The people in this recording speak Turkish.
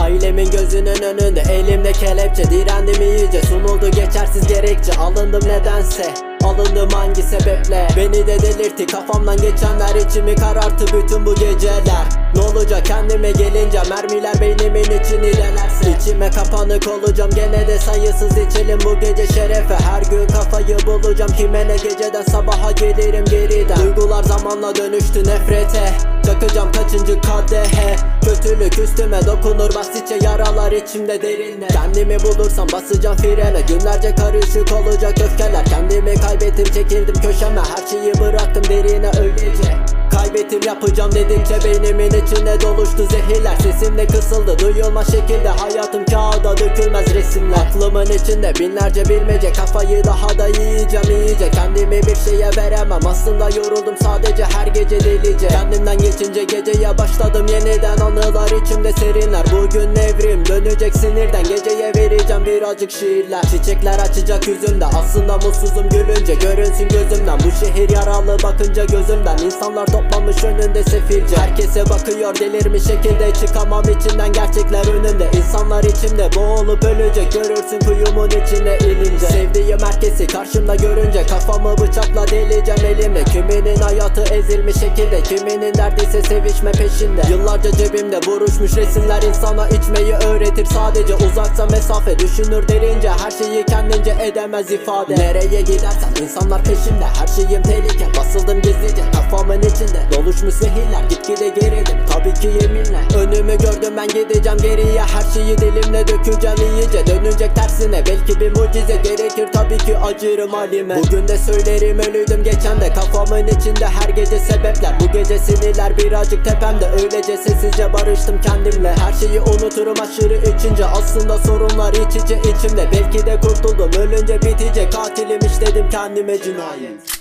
Ailemin gözünün önünde elimde kelepçe, direndim iyice, sunuldu geçersiz gerekçe. Alındım nedense, alındım hangi sebeple? Beni de delirtti kafamdan geçenler, içimi kararttı bütün bu geceler. Ne olacak kendime gelince, mermiler beynimin içini delerse. İçime kapanık olacağım gene de, sayısız içelim bu gece şerefe. Her gün kafayı bulacağım kime ne, geceden sabaha gelirim geriden. Duygular zamanla dönüştü nefrete, çakacağım kaçıncı kadehe. Kötülük üstüme dokunur basitçe, yaralar içimde derinle. Kendimi bulursam basacağım frene, günlerce karışık olacak öfkeler. Kendimi kaybettim, çekildim köşeme, her şeyi bıraktım derine öylece. Kaybettim yapacağım dedikçe beynimin içine doluştu zehirler. Sesim de kısıldı duyulmaz şekilde, hayatım kağıda dökülmez resimler. Aklımın içinde binlerce bilmece, kafayı daha da yiyeceğim iyice. Kendimi bir şeye veremem, aslında yoruldum sadece her gece delice. Kendimden geçince geceye başladım yeniden, anılar içimde serinler. Bugün evrim dönecek sinirden, geceye vereceğim birazcık şiirler. Çiçekler açacak yüzümde, aslında mutsuzum gülünce. Görünsün gözümden bu şehir yaralı, bakınca gözümden. İnsanlar toplamış önünde sefilce, herkese bakıyor delirmiş şekilde. Çıkamam içinden, gerçekler önümde. İnsanlar içimde boğulup ölecek, görürsün kuyumun içine inince. Sevdiğim herkesi karşımda görünce, kafamı bıçakla deleceğim elimle. Kiminin hayatı ezilmiş şekilde, kiminin derdiyse sevişme peşinde. Yıllarca cebimde buruşmuş resimler, insana içmeyi öğretir sadece. Uzaksa mesafe düşünür derince, her şeyi kendince edemez ifade. Nereye gidersen insanlar peşimde, her şeyim tehlike. Basıldım gizlice kafamın içinde, doluşmuş zehirler, gitgide geridim tabii ki yeminle. Önümü gördüm ben, gideceğim geriye, her şeyi dilimle dökeceğim iyice. Dönecek tersine belki bir mucize, gerekir tabii ki acırım halime. Bugün de söylerim ölüydüm geçen de, kafamın içinde her gece sebepler. Bu gece sinirler birazcık tepemde, öylece sessizce barıştım kendimle. Her şeyi unuturum aşırı içince, aslında sorunlar iç içe içimde. Belki de kurtuldum ölünce bitecek, katilim işledim kendime cinayet.